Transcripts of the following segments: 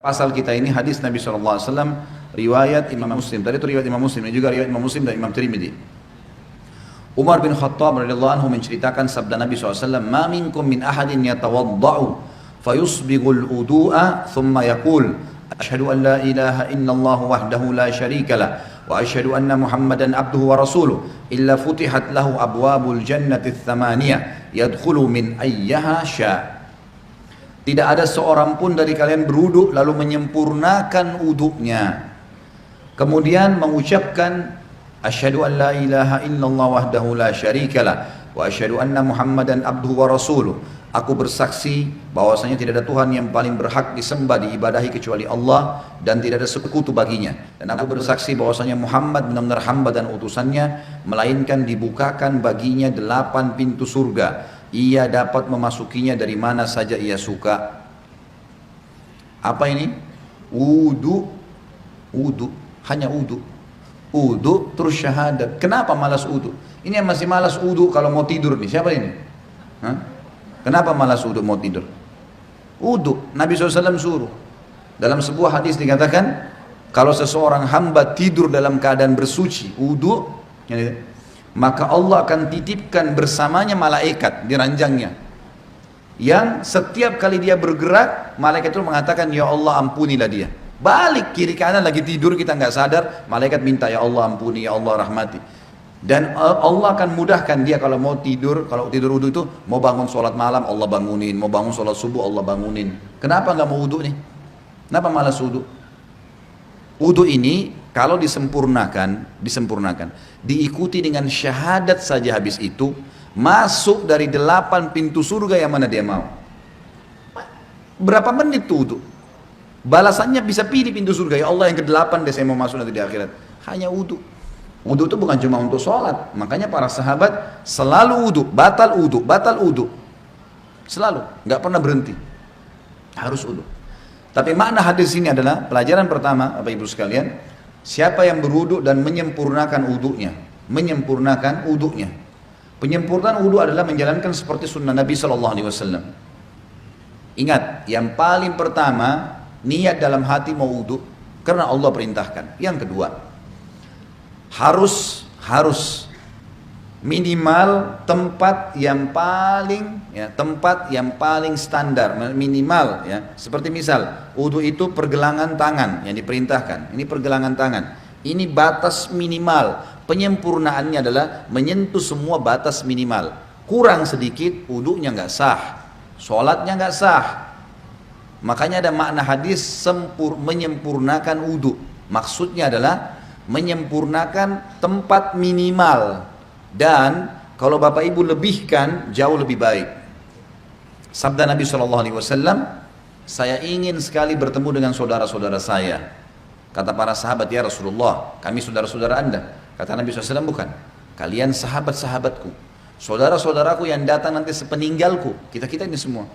Pasal kita ini hadis Nabi SAW, riwayat Imam Muslim. Tadi itu riwayat Imam Muslim, ini juga riwayat Imam Muslim dan Imam Tirmidzi. Umar bin Khattab radhiyallahu anhu menceritakan sabda Nabi SAW, "Ma minkum min ahadin yatawadda'u fayusbighul wudu'a thumma yaqul asyhadu an la ilaha illallah wahdahu la syarika lah wa asyhadu anna Muhammadan abduhu wa rasuluh illa futihat lahu abwabul jannati tsamaniyah yadkhulu min ayyaha sya'." Tidak ada seorang pun dari kalian berwudu lalu menyempurnakan wudunya, kemudian mengucapkan asyhadu an la ilaha illallah wahdahu la syarikalah wa asyhadu anna Muhammadan abduhu wa rasuluh. Aku bersaksi bahwasanya tidak ada Tuhan yang paling berhak disembah diibadahi kecuali Allah dan tidak ada sekutu baginya. Dan aku bersaksi bahwasanya Muhammad benar-benar hamba dan utusannya, melainkan dibukakan baginya 8 pintu surga. Ia dapat memasukinya dari mana saja ia suka. Apa ini? Wudu, wudu, hanya wudu. Wudu terus syahadat. Kenapa malas wudu? Ini yang masih malas wudu kalau mau tidur nih. Siapa ini? Hah? Kenapa malas wudu mau tidur? Wudu, Nabi SAW suruh. Dalam sebuah hadis dikatakan, kalau seseorang hamba tidur dalam keadaan bersuci, wudu, maka Allah akan titipkan bersamanya malaikat di ranjangnya, yang setiap kali dia bergerak, malaikat itu mengatakan, ya Allah ampunilah dia. Balik kiri kanan lagi tidur kita nggak sadar, malaikat minta, ya Allah ampuni, ya Allah rahmati. Dan Allah akan mudahkan dia kalau mau tidur, kalau tidur wudu itu, mau bangun sholat malam Allah bangunin, mau bangun sholat subuh Allah bangunin. Kenapa nggak mau wudu nih? Kenapa malas wudu? Wudu ini kalau disempurnakan, diikuti dengan syahadat saja habis itu, masuk dari 8 pintu surga yang mana dia mau. Berapa menit tuh wudu? Balasannya bisa pilih pintu surga, ya Allah yang ke-8 deh saya mau masuk nanti di akhirat. Hanya wudu. Wudu itu bukan cuma untuk sholat, makanya para sahabat selalu wudu, batal wudu, batal wudu. Selalu, nggak pernah berhenti. Harus wudu. Tapi makna hadis ini adalah pelajaran pertama, Bapak Ibu sekalian, siapa yang berwudu dan menyempurnakan wudunya, menyempurnakan wudunya. Penyempurnaan wudu adalah menjalankan seperti sunnah Nabi SAW. Ingat, yang paling pertama niat dalam hati mau wudu karena Allah perintahkan. Yang kedua, harus minimal tempat yang paling standar, minimal ya. Seperti misal wudu itu pergelangan tangan yang diperintahkan. Ini pergelangan tangan. Ini batas minimal. Penyempurnaannya adalah menyentuh semua batas minimal. Kurang sedikit wudunya nggak sah, sholatnya nggak sah. Makanya ada makna hadis menyempurnakan wudu. Maksudnya adalah menyempurnakan tempat minimal, dan kalau Bapak Ibu lebihkan jauh lebih baik. Sabda Nabi SAW, saya ingin sekali bertemu dengan saudara-saudara saya. Kata para sahabat, ya Rasulullah, kami saudara-saudara Anda. Kata Nabi SAW, bukan, kalian sahabat-sahabatku, saudara-saudaraku yang datang nanti sepeninggalku, kita-kita ini semua.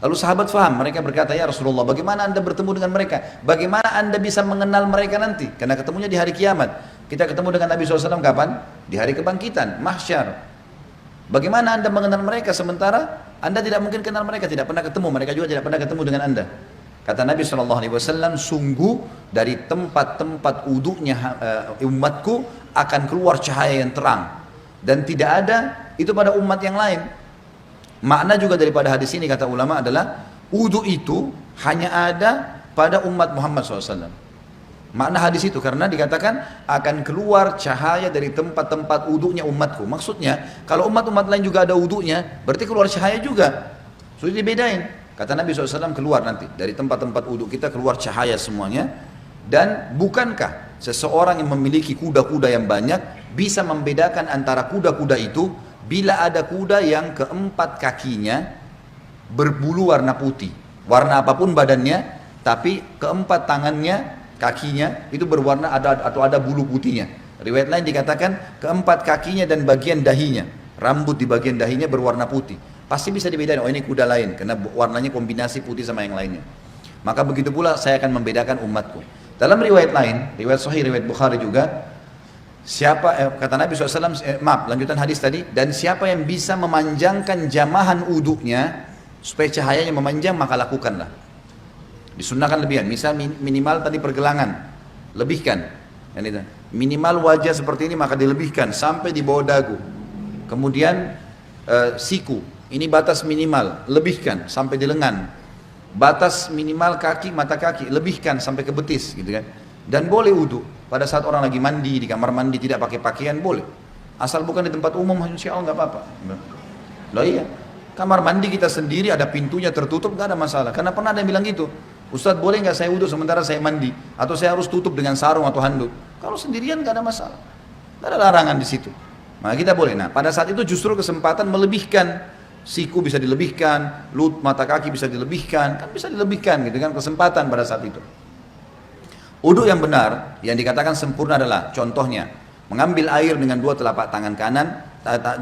Lalu sahabat faham, mereka berkata, ya Rasulullah, bagaimana Anda bertemu dengan mereka? Bagaimana Anda bisa mengenal mereka nanti? Karena ketemunya di hari kiamat. Kita ketemu dengan Nabi SAW kapan? Di hari kebangkitan, mahsyar. Bagaimana Anda mengenal mereka sementara Anda tidak mungkin kenal mereka, tidak pernah ketemu, mereka juga tidak pernah ketemu dengan Anda. Kata Nabi SAW, sungguh dari tempat-tempat wudunya umatku akan keluar cahaya yang terang. Dan tidak ada itu pada umat yang lain. Makna juga daripada hadis ini kata ulama adalah wudu itu hanya ada pada umat Muhammad SAW. Makna hadis itu karena dikatakan akan keluar cahaya dari tempat-tempat wudunya umatku. Maksudnya kalau umat-umat lain juga ada wudunya, berarti keluar cahaya juga. Sudah dibedain. Kata Nabi SAW, keluar nanti dari tempat-tempat wudu kita keluar cahaya semuanya. Dan bukankah seseorang yang memiliki kuda-kuda yang banyak bisa membedakan antara kuda-kuda itu bila ada kuda yang keempat kakinya berbulu warna putih, warna apapun badannya, tapi keempat tangannya, kakinya itu berwarna ada bulu putihnya. Riwayat lain dikatakan keempat kakinya dan bagian dahinya, rambut di bagian dahinya berwarna putih. Pasti bisa dibedakan, oh ini kuda lain karena warnanya kombinasi putih sama yang lainnya. Maka begitu pula saya akan membedakan umatku. Dalam riwayat lain, riwayat Sahih, riwayat Bukhari juga, kata Nabi SAW, lanjutan hadis tadi, dan siapa yang bisa memanjangkan jamahan uduknya supaya cahayanya memanjang, maka lakukanlah. Disunnahkan lebihan. Misal minimal tadi pergelangan, lebihkan. Minimal wajah seperti ini maka dilebihkan sampai di bawah dagu. Kemudian siku, ini batas minimal, lebihkan sampai di lengan. Batas minimal kaki, mata kaki, lebihkan sampai ke betis, gitu kan. Dan boleh wudu pada saat orang lagi mandi di kamar mandi tidak pakai pakaian boleh. Asal bukan di tempat umum, insya Allah nggak apa-apa. Loh iya, kamar mandi kita sendiri ada pintunya tertutup nggak ada masalah. Karena pernah ada yang bilang gitu. Ustadz boleh nggak saya wudhu sementara saya mandi? Atau saya harus tutup dengan sarung atau handuk? Kalau sendirian nggak ada masalah. Nggak ada larangan di situ. Maka kita boleh. Nah pada saat itu justru kesempatan melebihkan. Siku bisa dilebihkan, mata kaki bisa dilebihkan. Kan bisa dilebihkan gitu kan, kesempatan pada saat itu. Wudhu yang benar, yang dikatakan sempurna adalah contohnya. Mengambil air dengan dua telapak tangan kanan,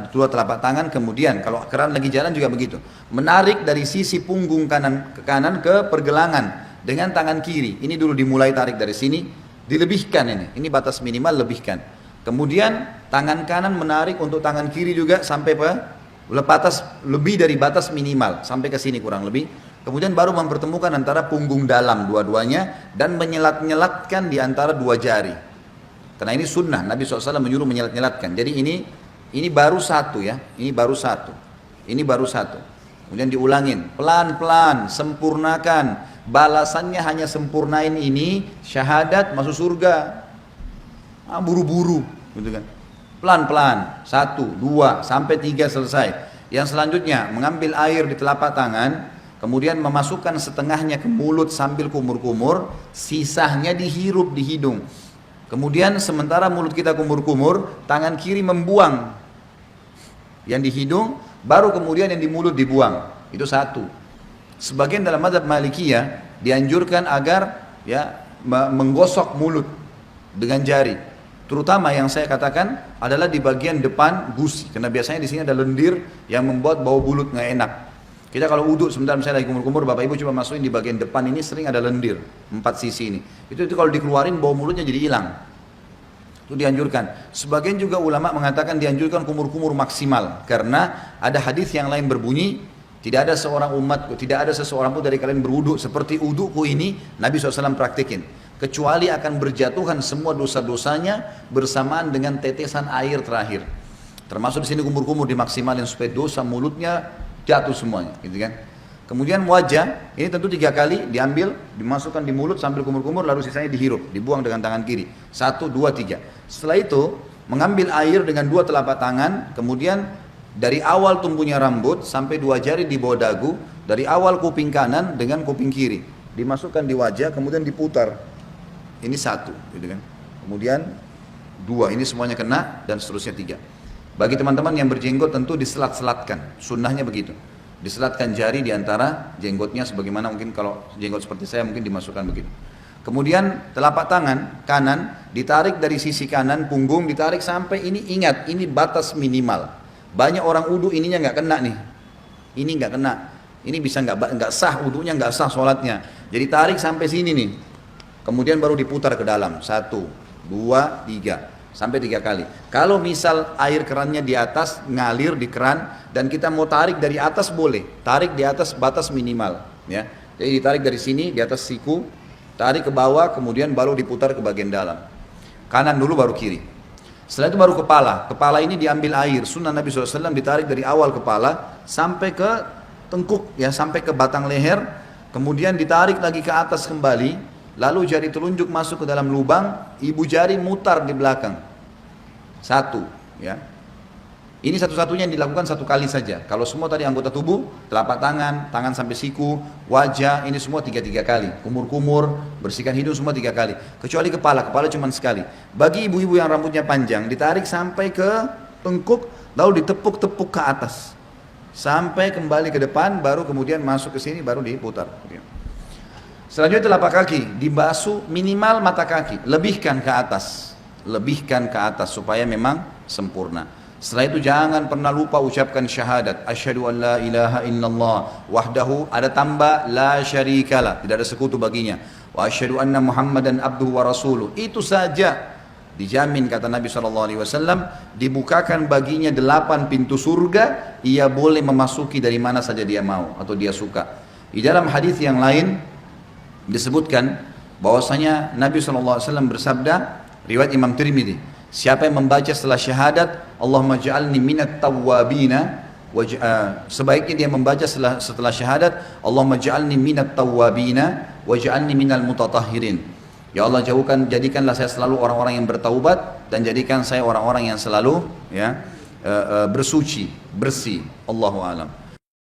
dua telapak tangan, kemudian kalau keran lagi jalan juga begitu, menarik dari sisi punggung kanan ke pergelangan dengan tangan kiri. Ini dulu dimulai tarik dari sini, dilebihkan ini batas minimal lebihkan. Kemudian tangan kanan menarik untuk tangan kiri juga sampai lebih dari batas minimal sampai ke sini kurang lebih. Kemudian baru mempertemukan antara punggung dalam dua-duanya dan menyelat-nyelatkan di antara dua jari. Karena ini sunnah, Nabi SAW menyuruh menyelat-nyelatkan. Jadi ini baru satu ya, ini baru satu. Kemudian diulangin, pelan-pelan, sempurnakan. Balasannya hanya sempurnain ini, syahadat masuk surga. Buru-buru, gitu kan. Pelan-pelan, 1, 2, sampai 3 selesai. Yang selanjutnya, mengambil air di telapak tangan, kemudian memasukkan setengahnya ke mulut sambil kumur-kumur, sisanya dihirup di hidung. Kemudian sementara mulut kita kumur-kumur, tangan kiri membuang yang di hidung, baru kemudian yang di mulut dibuang. Itu satu. Sebagian dalam mazhab Malikiyah dianjurkan agar ya menggosok mulut dengan jari. Terutama yang saya katakan adalah di bagian depan gusi, karena biasanya di sini ada lendir yang membuat bau mulut nggak enak. Kita kalau uduk sebentar misalnya lagi kumur-kumur, bapak ibu coba masukin di bagian depan ini sering ada lendir, 4 sisi ini. Itu kalau dikeluarin bau mulutnya jadi hilang. Itu dianjurkan. Sebagian juga ulama mengatakan dianjurkan kumur-kumur maksimal, karena ada hadis yang lain berbunyi, tidak ada seorang umatku, tidak ada seseorang pun dari kalian berwuduk seperti udukku ini, Nabi SAW praktikin, kecuali akan berjatuhan semua dosa-dosanya bersamaan dengan tetesan air terakhir. Termasuk di sini kumur-kumur dimaksimalin supaya dosa mulutnya jatuh semuanya, gitu kan. Kemudian wajah, ini tentu 3 kali diambil, dimasukkan di mulut sambil kumur-kumur, lalu sisanya dihirup, dibuang dengan tangan kiri. 1, 2, 3. Setelah itu mengambil air dengan 2 telapak tangan, kemudian dari awal tumbuhnya rambut sampai 2 jari di bawah dagu, dari awal kuping kanan dengan kuping kiri, dimasukkan di wajah, kemudian diputar. Ini 1, gitu kan. Kemudian 2, ini semuanya kena, dan seterusnya 3. Bagi teman-teman yang berjenggot tentu diselat-selatkan, sunnahnya begitu. Diselatkan jari di antara jenggotnya, sebagaimana mungkin kalau jenggot seperti saya mungkin dimasukkan begitu. Kemudian telapak tangan kanan ditarik dari sisi kanan punggung, ditarik sampai ini, ingat ini batas minimal. Banyak orang wudu ininya nggak kena nih, ini nggak kena, ini bisa nggak sah wudunya, nggak sah sholatnya. Jadi tarik sampai sini nih, kemudian baru diputar ke dalam, 1, 2, 3. Sampai 3 kali. Kalau misal air kerannya di atas, ngalir di keran, dan kita mau tarik dari atas boleh, tarik di atas batas minimal, ya. Jadi ditarik dari sini di atas siku, tarik ke bawah, kemudian baru diputar ke bagian dalam. Kanan dulu baru kiri. Setelah itu baru kepala. Kepala ini diambil air. Sunnah Nabi SAW ditarik dari awal kepala sampai ke tengkuk, ya, sampai ke batang leher, kemudian ditarik lagi ke atas kembali. Lalu jari telunjuk masuk ke dalam lubang, ibu jari mutar di belakang. 1, ya. Ini satu-satunya yang dilakukan 1 kali saja. Kalau semua tadi anggota tubuh, telapak tangan, tangan sampai siku, wajah, ini semua 3 kali. Kumur-kumur, bersihkan hidung semua 3 kali. Kecuali kepala cuma sekali. Bagi ibu-ibu yang rambutnya panjang, ditarik sampai ke tengkuk, lalu ditepuk-tepuk ke atas. Sampai kembali ke depan, baru kemudian masuk ke sini, baru diputar. Selanjutnya telapak kaki dibasuh minimal mata kaki, lebihkan ke atas supaya memang sempurna. Setelah itu jangan pernah lupa ucapkan syahadat, asyhadu an la ilaha illallah wahdahu, ada tambah la syarikalah, tidak ada sekutu baginya, wa asyhadu anna muhammadan abduhu wa rasuluh. Itu saja dijamin, kata Nabi SAW, dibukakan baginya 8 pintu surga, ia boleh memasuki dari mana saja dia mau atau dia suka. Di dalam hadis yang lain disebutkan bahwasanya Nabi SAW bersabda, riwayat Imam Tirmidzi, siapa yang membaca setelah syahadat Allahumma ja'alni minat tawwabina, sebaiknya dia membaca setelah syahadat Allahumma ja'alni minat tawwabina waj'alni minal mutatahhirin. Ya Allah, jadikanlah saya selalu orang-orang yang bertaubat dan jadikan saya orang-orang yang selalu bersuci, bersih. Allahu a'lam.